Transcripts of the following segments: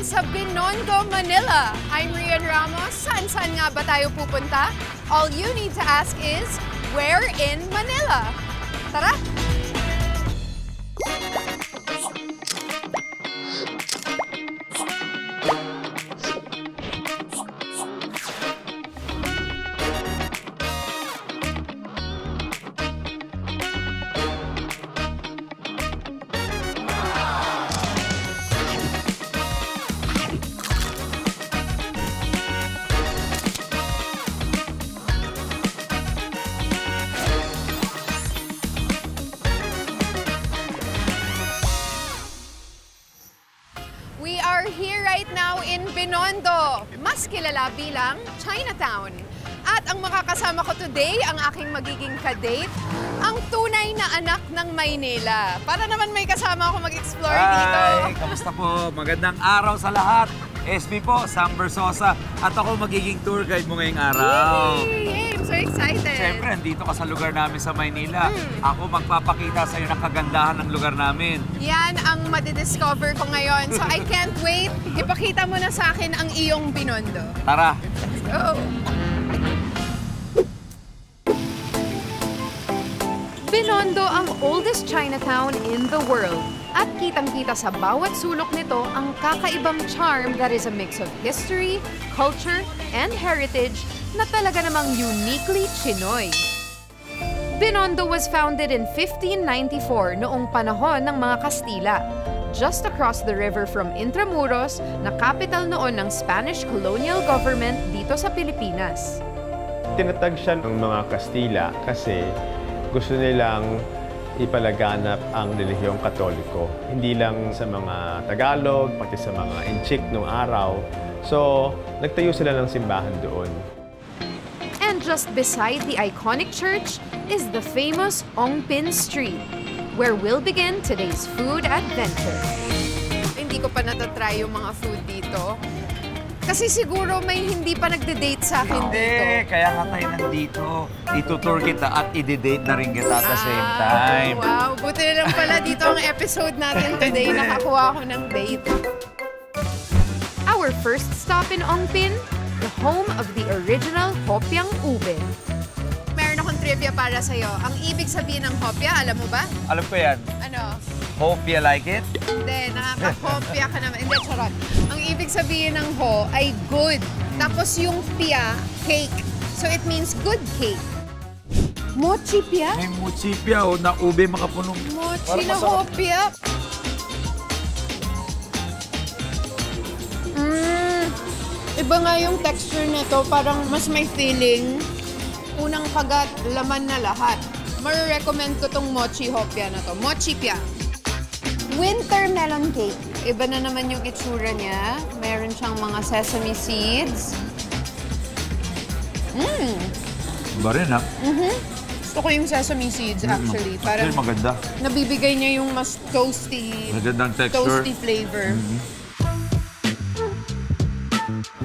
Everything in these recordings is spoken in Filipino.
sa Binondo, Manila. I'm Rian Ramos. Saan nga ba tayo pupunta? All you need to ask is, where in Manila? Tara! We are here right now in Binondo, mas kilala bilang Chinatown. At ang makakasama ko today, ang aking magiging kadate, ang tunay na anak ng Maynila. Para naman may kasama ako mag-explore dito. Hi! Kamusta po? Magandang araw sa lahat. SB po, Sam Versosa. At ako magiging tour guide mo ngayong araw. Yay! I'm so excited. Siyempre, andito ka sa lugar namin sa Maynila. Ako magpapakita sa iyo ng kagandahan ng lugar namin. Yan ang madidiscover ko ngayon. So I can't wait. Ipakita mo na sa akin ang iyong Binondo. Tara! Let's go! Binondo ang oldest Chinatown in the world. At kitang-kita sa bawat sulok nito ang kakaibang charm that is a mix of history, culture, and heritage na talaga namang uniquely Chinoy. Binondo was founded in 1594 noong panahon ng mga Kastila, just across the river from Intramuros, na capital noon ng Spanish colonial government dito sa Pilipinas. Tinatag siya ng mga Kastila kasi gusto nilang ipalaganap ang relihiyong Katoliko. Hindi lang sa mga Tagalog, pati sa mga Inchik noong araw. So, nagtayo sila ng simbahan doon. And just beside the iconic church is the famous Ong Pin Street, where we'll begin today's food adventure. Hindi ko pa natatry yung mga food dito. Kasi siguro may hindi pa nagde-date sa akin dito. Hindi, kaya nga tayo nandito. Itutour kita at i-date na rin kita at the same time. Wow, buti na lang pala dito ang episode natin today. Nakakuha ako ng date. Our first stop in Ong Pin, the home of the original Hopiang Ube. Meron akong trivia para sa'yo. Ang ibig sabihin ng hopya, alam mo ba? Alam ko yan. Ano? Hope you like it. Hindi, nakaka-hopya ka naman. Hindi, charot. Ang ibig sabihin ng ho ay good. Tapos yung pia, cake. So it means good cake. Mochi pia? May muchipya o na ube makapunong. Mochi na hopya. Iba nga yung texture nito. Parang mas may feeling. Unang kagat, laman na lahat. Marirecommend ko tong mochi hopya na to. Mochi pia. Winter melon cake. Iba na naman yung itsura niya. Meron siyang mga sesame seeds. Iba rin ha? Gusto ko yung sesame seeds actually. Parang Actually, maganda. nabibigay niya yung mas toasty, Magandang texture. toasty flavor.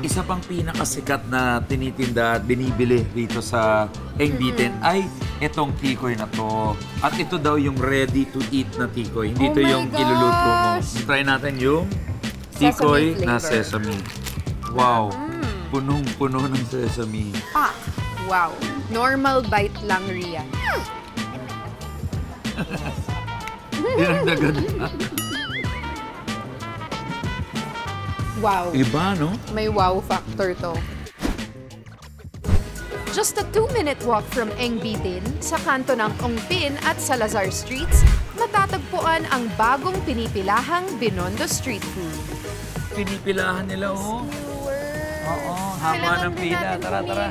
Isa pang pinakasikat na tinitinda at binibili dito sa Engbitin ay itong tikoy na to. At ito daw yung ready to eat na tikoy. Hindi Oh ito my yung iluluto mo. gosh! Try natin yung tikoy Sesame na flavor. sesame. Wow! Punong-puno ng sesame. Ah, wow. Normal bite lang, Rian. Dinagdagan na. Wow. Iba, no? May wow factor to. Just a 2-minute walk from Engbitin, sa kanto ng Ong Pin at Salazar Streets, matatagpuan ang bagong pinipilahang Binondo Street Food. Pinipilahan nila, oh. Oo, haba ng pila. Tara, tara.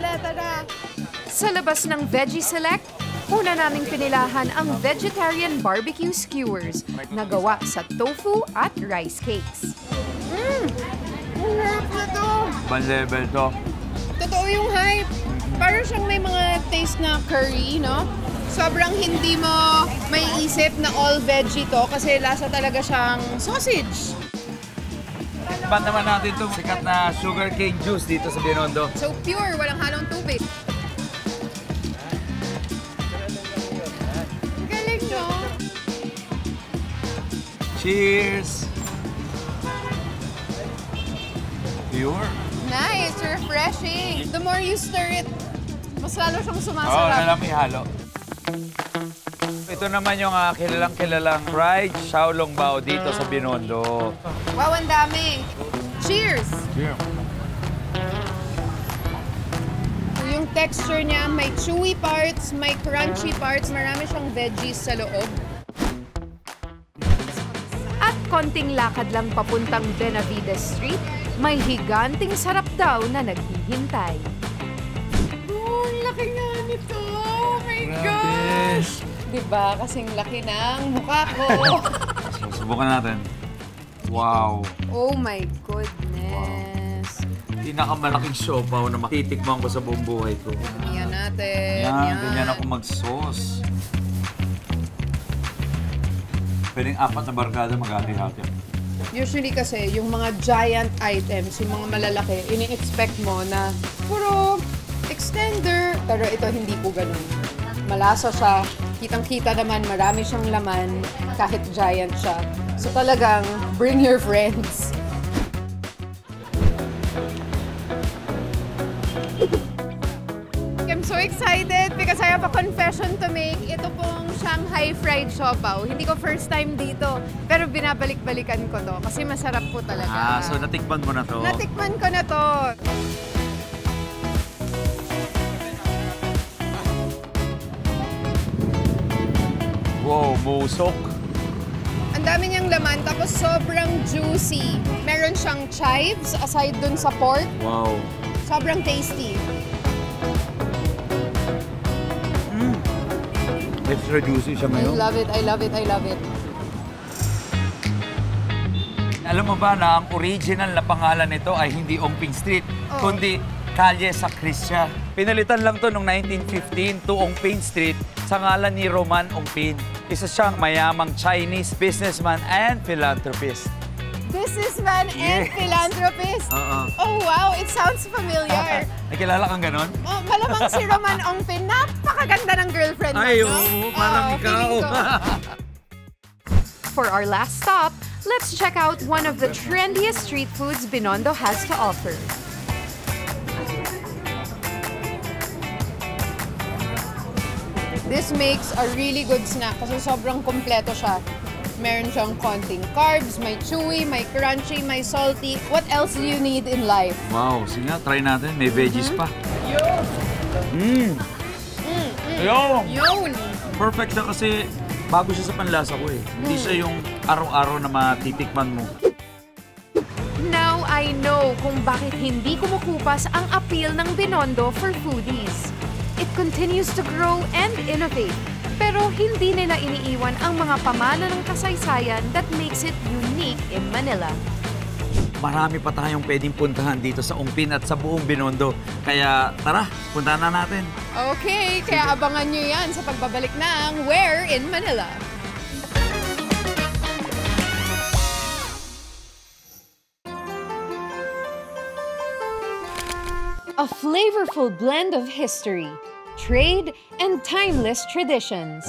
Sa labas ng Veggie Select, una naming pinilahan ang vegetarian barbecue skewers na gawa sa tofu at rice cakes. Ang harap na to! Ban level to. Totoo yung hype. Parang siyang may mga taste na curry, no? Sobrang hindi mo may isip na all veggie to kasi lasa talaga siyang sausage. Ban naman natin itong sikat na sugarcane juice dito sa Binondo. So pure, walang halong tubig. Galing, no? Cheers! Pure. Nice, refreshing. The more you stir it, mas lalo siyang Oo, sumasarap. nalang ihalo. Ito naman yung kilalang fried xiaolongbao dito sa Binondo. Wow, ang dami. Cheers! Yeah. Yung texture niya, may chewy parts, may crunchy parts, marami siyang veggies sa loob. At konting lakad lang papuntang Benavides Street, may higanting sarap daw na naghihintay. Oh, laki nga nito! Oh my gosh! Diba? Kasing laki ng mukha ko. So, subukan natin. Wow. Oh my goodness. Pinakamalaking siopaw na matitikman ko sa buong buhay ko. Yan natin. Yan, ganyan ako mag-sauce. Pwedeng 4 na barkada mag-hati-hati. Usually kasi, yung mga giant items, yung mga malalaki, ini-expect mo na puro extender. Pero ito hindi po ganun. Malasa siya. Kitang-kita naman, marami siyang laman kahit giant siya. So talagang, bring your friends. I'm so excited because I have a confession to make. Ito pong Shanghai fried siopaw. Hindi ko first time dito, pero binabalik-balikan ko to kasi masarap po talaga. So natikman mo na to? Natikman ko na to. Wow, musok. Ang dami niyang laman, tapos sobrang juicy. Meron siyang chives aside dun sa pork. Wow. Sobrang tasty. Extra juicy siya I ngayon. love it, I love it, I love it. Alam mo ba na ang original na pangalan nito ay hindi Ongping Street, kundi Kalye Sacristia. Pinalitan lang to noong 1915 to Ongping Street sa ngalan ni Roman Ongpin. Isa siyang mayamang Chinese businessman and philanthropist. Businessman and philanthropist. Oh wow, it sounds familiar. Ay, kilala kang ganon? Oh, malamang si Roman Ongpin, napakaganda ng girlfriend mo, Ay, no? oo, parang ikaw. feeling ko. For our last stop, let's check out one of the trendiest street foods Binondo has to offer. This makes a really good snack kasi sobrang kompleto siya. Meron siyang konting carbs, may chewy, may crunchy, may salty. What else do you need in life? Wow, sige nga, try natin. May veggies pa. Ayun! Yun! Perfect na kasi bago siya sa panlasa ko eh. Hindi siya yung araw-araw na matitikman mo. Now I know kung bakit hindi kumukupas ang appeal ng Binondo for foodies. It continues to grow and innovate. Pero hindi nila iniiwan ang mga pamana ng kasaysayan that makes it unique in Manila. Marami pa tayong pwedeng puntahan dito sa Ongpin at sa buong Binondo. Kaya tara, puntahan na natin. Okay, kaya abangan nyo yan sa pagbabalik ng Where in Manila. A flavorful blend of history, trade, and timeless traditions.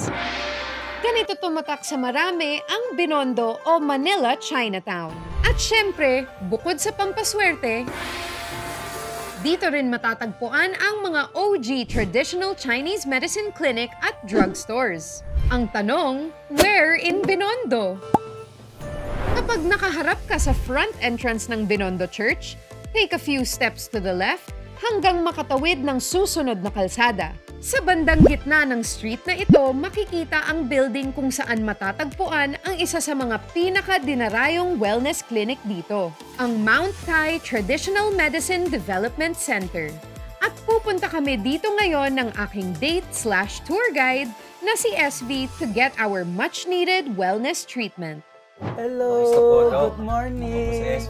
Ganito tumatak sa marami ang Binondo o Manila Chinatown. At syempre, bukod sa pampaswerte, dito rin matatagpuan ang mga OG traditional Chinese medicine clinic at drugstores. Ang tanong, where in Binondo? Kapag nakaharap ka sa front entrance ng Binondo Church, take a few steps to the left hanggang makatawid ng susunod na kalsada. Sa bandang gitna ng street na ito, makikita ang building kung saan matatagpuan ang isa sa mga pinaka-dinarayong wellness clinic dito, ang Mount Tai Traditional Medicine Development Center. At pupunta kami dito ngayon ng aking date/tour guide na si SB to get our much-needed wellness treatment. Hello, good morning.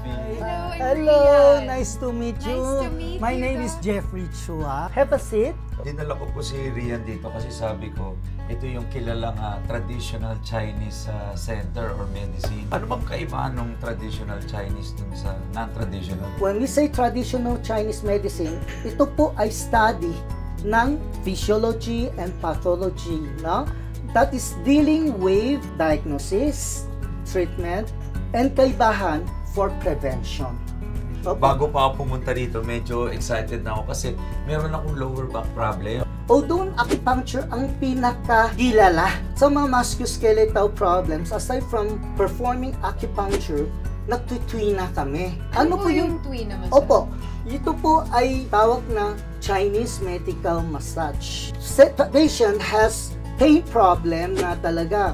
Hello, nice to meet you. Nice to meet My you, name is Jeffrey Chua. Have a seat. Dinala ko po si Rian dito kasi sabi ko, ito yung kilalang traditional Chinese center or medicine. Ano bang kaibahan ng traditional Chinese dun sa non-traditional? When we say traditional Chinese medicine, ito po ay study ng physiology and pathology, no? That is dealing with diagnosis, treatment, and kaibahan for prevention. Opo. bago pa ako pumunta dito, medyo excited na ako kasi meron akong lower back problem. Although acupuncture ang pinakagilala sa mga musculoskeletal problems, aside from performing acupuncture, nagtutwi na kami. Ano po yung twi na massage? Opo, ito po ay tawag na Chinese medical massage. The patient has pain problem na talaga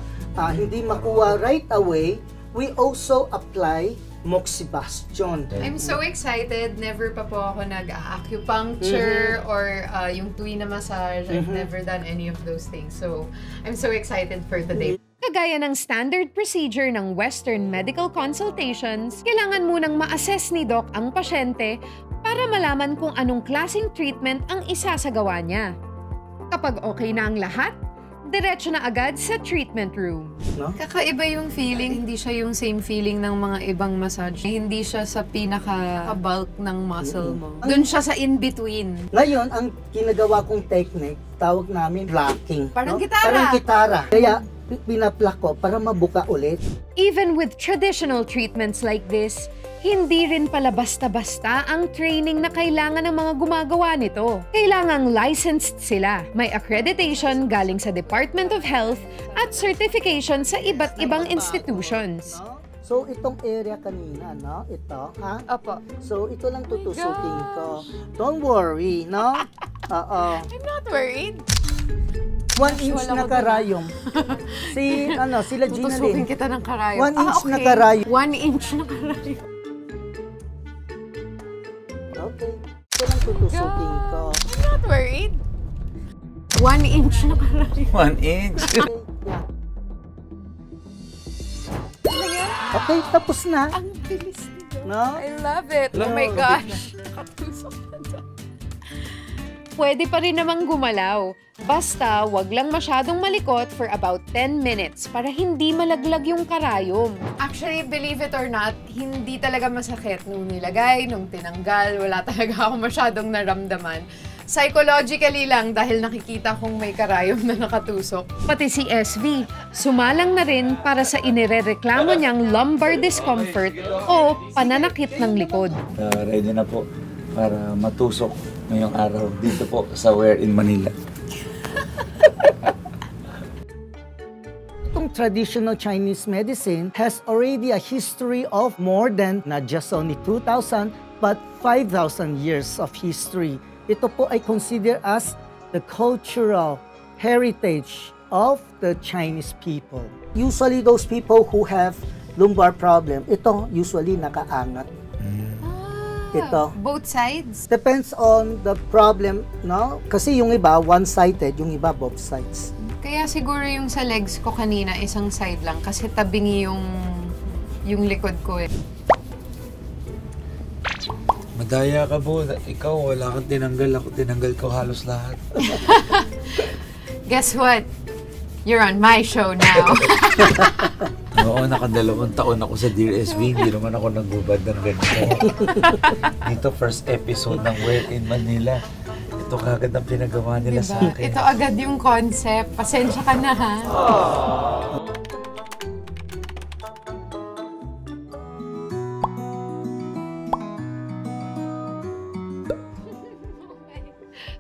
hindi makuha right away, we also apply moxibustion. I'm so excited. Never pa po ako nag-acupuncture or yung twi na massage. I've never done any of those things. So, I'm so excited for today. Kagaya ng standard procedure ng Western medical consultations, kailangan munang ma-assess ni Doc ang pasyente para malaman kung anong klaseng treatment ang isasagawa niya. Kapag okay na ang lahat, diretso na agad sa treatment room. No? Kakaiba yung feeling. Hindi siya yung same feeling ng mga ibang massage. Hindi siya sa pinaka-bulk ng muscle mo. Doon siya sa in-between. Ngayon, ang ginagawa kong technique, tawag namin blocking. Parang no? gitara. Parang gitara. Kaya, pinaplak ko para mabuka ulit. Even with traditional treatments like this, hindi rin pala basta-basta ang training na kailangan ng mga gumagawa nito. Kailangang licensed sila, may accreditation galing sa Department of Health at certification sa iba't ibang institutions. No? So, itong area kanina, no? Ito, ha? Opo. So, ito lang tutusukin ko. Don't worry, no? Oo. I'm not worried. 1 inch na karayom. Sila Gina Tutusukin Lynn. kita ng karayom. 1 inch na karayom. 1 inch na karayom. Okay. Ito lang tutusukin ko. I'm not worried. 1 inch na karayom. 1 inch. Okay, yeah. Okay, tapos na. Ang bilis nito. No? I love it. Oh my gosh. Katusok na dyan. Pwede pa rin namang gumalaw. Basta, wag lang masyadong malikot for about 10 minutes para hindi malaglag yung karayom. Actually, believe it or not, hindi talaga masakit nung nilagay, nung tinanggal. Wala talaga ako masyadong naramdaman. Psychologically lang dahil nakikita kong may karayom na nakatusok. Pati si SV, sumalang na rin para sa inirereklamo niyang lumbar discomfort o pananakit ng likod. Ready na po para matusok ngayong araw dito po sa Where in Manila. Itong traditional Chinese medicine has already a history of more than not just only 2,000 but 5,000 years of history. Ito po ay considered as the cultural heritage of the Chinese people. Usually those people who have lumbar problem, ito usually nakaangat. Ito. Both sides? Depends on the problem, no? Kasi yung iba, one-sided, yung iba, both sides. Kaya siguro yung sa legs ko kanina, isang side lang kasi tabingi yung likod ko eh. Madaya ka po. Ikaw, wala kang tinanggal. Ako tinanggal ko halos lahat. Guess what? You're on my show now. Oo, nakadalawang taon ako sa Dear SV. Hindi naman ako nagbubad ng ganito. Dito, first episode ng Where in Manila. Ito kagad ang pinagawa nila sa akin. Ito agad yung concept. Pasensya ka na ha.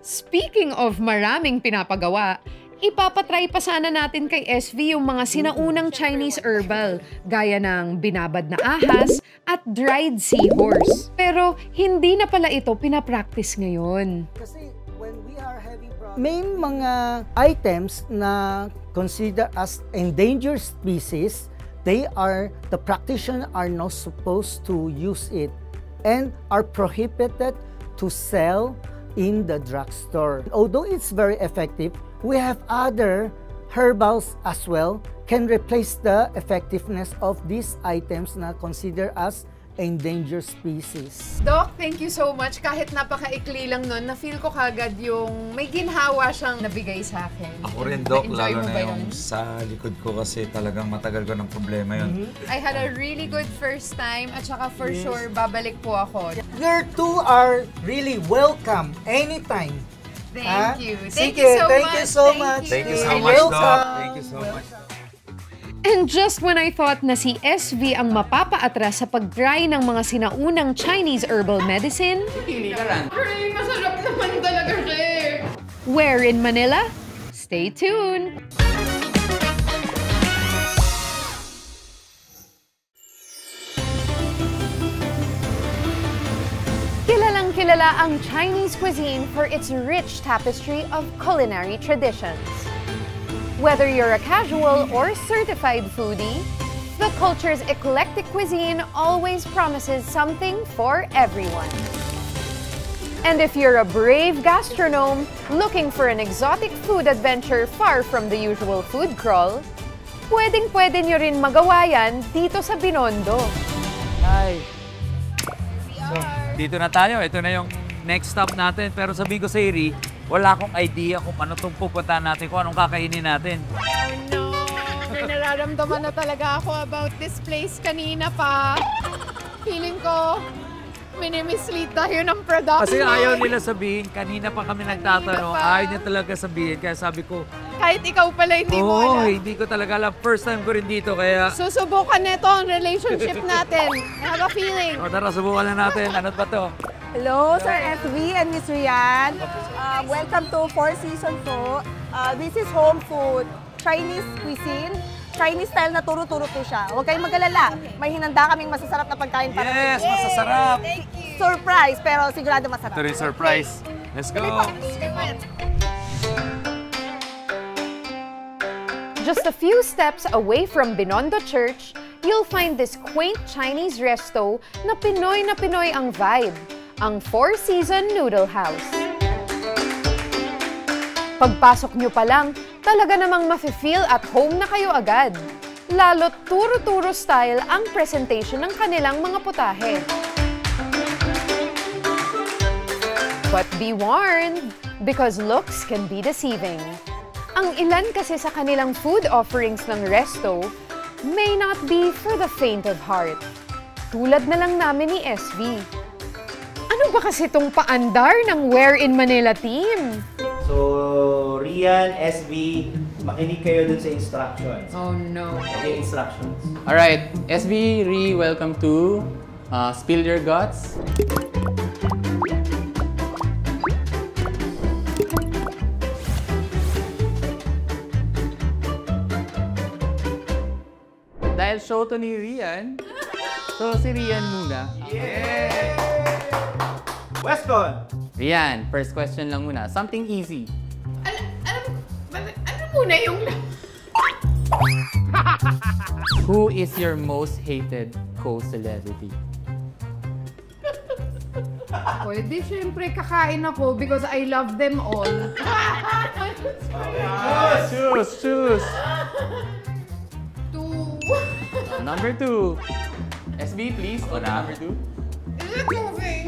Speaking of maraming pinapagawa, ipapatry pa sana natin kay SV yung mga sinaunang Chinese herbal, gaya ng binabad na ahas at dried seahorse. Pero hindi na pala ito pinapractice ngayon. Kasi when we are having may mga items na considered as endangered species, the practitioners are not supposed to use it and are prohibited to sell in the drugstore. Although it's very effective, we have other herbals as well can replace the effectiveness of these items na considered as endangered species. Doc, thank you so much. Kahit napaka-ikli lang nun, na-feel ko kagad yung may ginhawa siyang nabigay sa akin. Ako rin, Doc, Na-enjoy lalo mo na ba yung yun? sa likod ko kasi talagang matagal ko ng problema yun. I had a really good first time at saka for sure babalik po ako. You two are really welcome anytime. Thank you. Thank Sige, you so thank much. you so much. Thank you so You're much, Doc. welcome. Thank you so much. And just when I thought na si SV ang mapapaatras sa pag-try ng mga sinaunang Chinese herbal medicine, Masarap naman talaga siya eh. where in Manila? Stay tuned! Kilalang kilala ang Chinese cuisine for its rich tapestry of culinary traditions. Whether you're a casual or certified foodie, the culture's eclectic cuisine always promises something for everyone. And if you're a brave gastronome looking for an exotic food adventure far from the usual food crawl, pwedeng-pwede nyo rin magawa yan dito sa Binondo. Hi. So, dito na tayo. Ito na yung next stop natin. Pero sabihin ko sa Iri, wala akong idea kung ano itong pupuntahan natin, kung anong kakainin natin. Oh no! May nararamdaman na talaga ako about this place kanina pa. Feeling ko, minimislead tayo ng production. Kasi ayaw nila sabihin, kanina pa kami nagtatanong, pa. ayaw niya talaga sabihin. Kaya sabi ko, Kahit ikaw pala hindi mo alam. hindi ko talaga alam. First time ko rin dito, kaya... Susubukan nito ang relationship natin. I have a feeling. O tara, subukan na natin. Ano ba to? Hello, Sir SV and Miss Rian. Welcome to Four Seasons po. This is home food, Chinese cuisine. Chinese style na turo-turo po siya. Huwag kayong mag-alala. May hinanda kaming masasarap na pagkain para Yes, masasarap. surprise, pero sigurado masarap. Ito rin surprise. Let's go. Just a few steps away from Binondo Church, you'll find this quaint Chinese resto na Pinoy ang vibe, ang Four Seasons Noodle House. Pagpasok nyo pa lang, talaga namang mafe-feel at home na kayo agad. Lalo't turo-turo style ang presentation ng kanilang mga putahe. But be warned, because looks can be deceiving. Ang ilan kasi sa kanilang food offerings ng resto may not be for the faint of heart. Tulad na lang namin ni SV. Ano ba kasi tong paandar ng Where in Manila team? So, Rian, SB, makinig kayo dun sa instructions. Oh no. Okay, instructions. Alright, SB, Ri, welcome to Spill Your Guts. Dahil show to ni Rian, so si Rian muna. Weston! Rian, first question lang muna. Something easy. Ano muna yung... Who is your most hated co-celebrity? Pwede syempre kakain ako because I love them all. Choose! Two. Number 2. SB, please. O, number 2. Is it moving?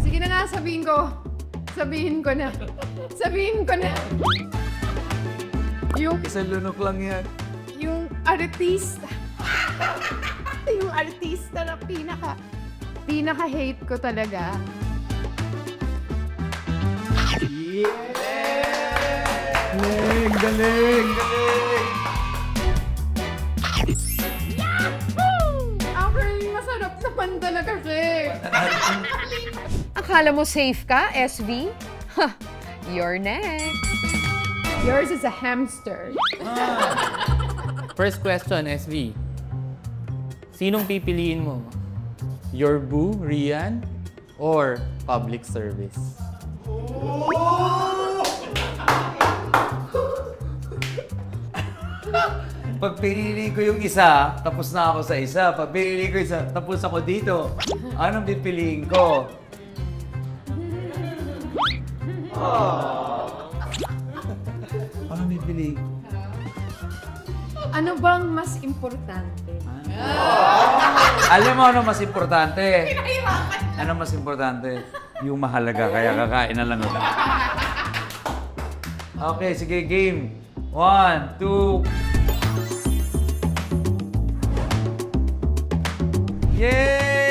Sige na nga, sabihin ko. Sabihin ko na. Isang lunok lang yan. Yung artista. Yung artista na pinaka-hate ko talaga. Galing! Actually, masarap naman talaga siya. Akala mo safe ka, SV? Ha, you're next. Yours is a hamster. First question, SB. Sinong pipiliin mo? Your boo, Rian, or public service? Pag pinili ko yung isa, tapos na ako sa isa. Pag pinili ko isa, tapos ako dito. Anong pipiliin ko? Anong pipiliin ko? Ano bang mas importante? Alam mo ano mas importante? Ano mas importante? Yung mahalaga, kaya kakain na lang ako. Okay, sige, game. 1, 2...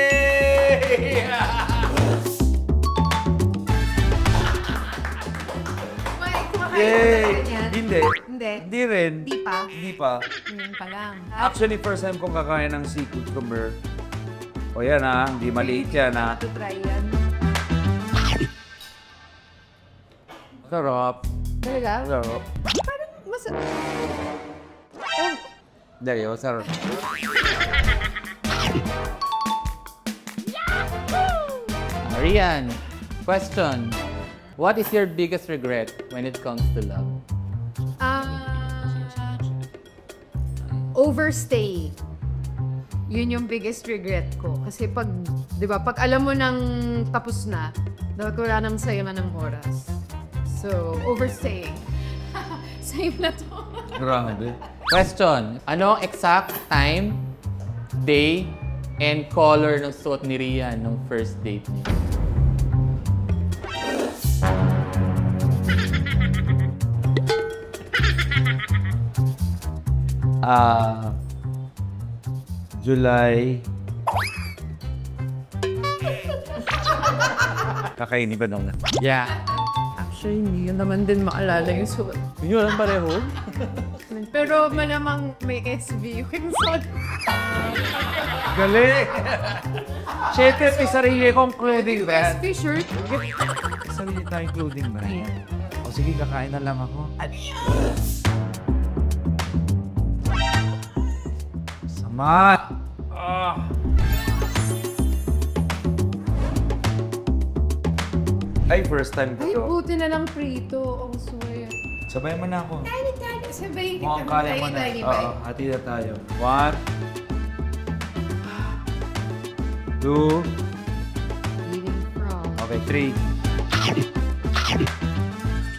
Yay! Hindi. Hindi rin. Hindi pa. Hindi pa. Ngayon pa lang. Actually, first time kong kakain ng seafood cucumber. O yan ha, hindi maliit yan ha. To try yan. Sarap. Talaga? Sarap. Parang mas... There you go, sarap. Rian, question. What is your biggest regret when it comes to love? Overstay. Yun yung biggest regret ko. Kasi pag, di ba, pag alam mo nang tapos na, dapat wala nang sayang ng oras. So, overstaying. Same na to. Grabe. Question. Ano ang exact time, day, and color ng suot ni Rian nung first date niyo? July. Kakainin ba nung Yeah. Actually, hindi ko naman din maalala yung suot. Yun lang pareho? Pero malamang may SB yung suot. Galing! Siyempre, may sarili kong clothing brand. SB shirt. Sarili tayong clothing brand. O sige, kakain na lang ako. Sama! Ay, first time ko Ay, to. buti na lang prito. Ang sweet. Sabay mo na ako. Sabay kita. Mukhang kaya mo na. Oo, hati na tayo. 1, 2, Eating from. okay, 3.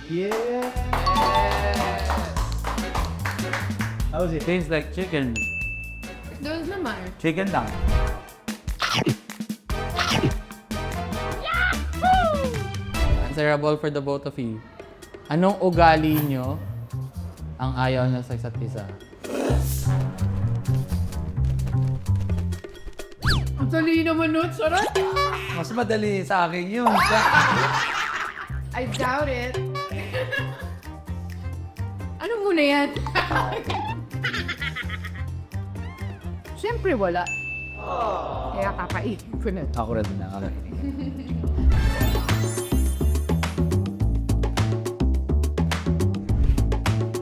Yeah! How was it? Tastes like chicken. Doon naman. Chicken lang. Answerable for the both of you. Anong ugali nyo ang ayaw nyo sa isa't isa? Ang dali naman nun, sarap. Mas madali sa akin yun. I doubt it. Ano muna yan? Siyempre wala. Kaya kakainin ko na. Ako rin na kakainin.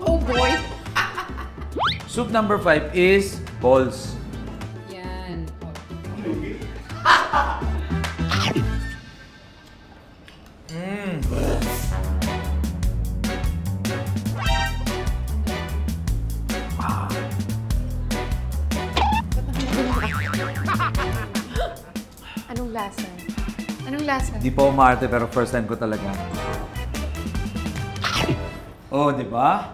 Oh boy! Soup number 5 is balls. Yan. Anong lasa? Anong lasa? Di pa umarte pero first time ko talaga. Oh, di ba?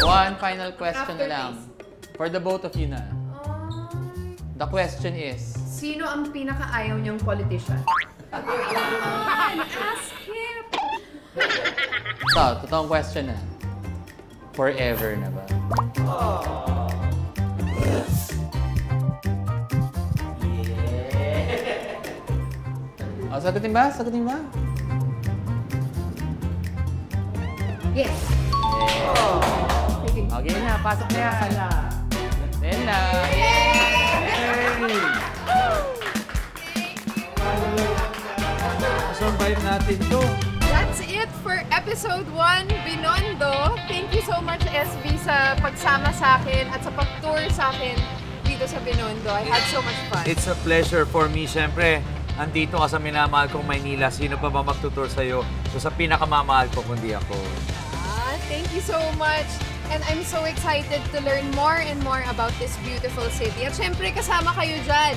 One final question na lang. For the both of you na. The question is, Sino ang pinakaayaw niyang politician? Ask him! so, totoong question na. Forever na ba? Oh, sagutin ba? Sagutin ba? Yes. Okay na, pasok na yan. Then na. Survive natin to. That's it for episode 1, Binondo. Thank you so much, SB, sa pagsama sa akin at sa pag-tour sa akin dito sa Binondo. I had so much fun. It's a pleasure for me. Siyempre, andito ka sa minamahal kong Maynila. Sino pa ba magtutur sa'yo? So sa pinakamamahal ko, kundi ako. Thank you so much. And I'm so excited to learn more and more about this beautiful city. At syempre, kasama kayo dyan.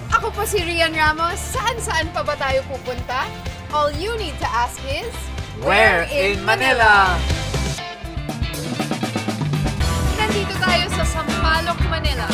Ako po si Rian Ramos. Saan-saan pa ba tayo pupunta? All you need to ask is, Where in Manila? Nandito tayo sa Sampaloc, Manila.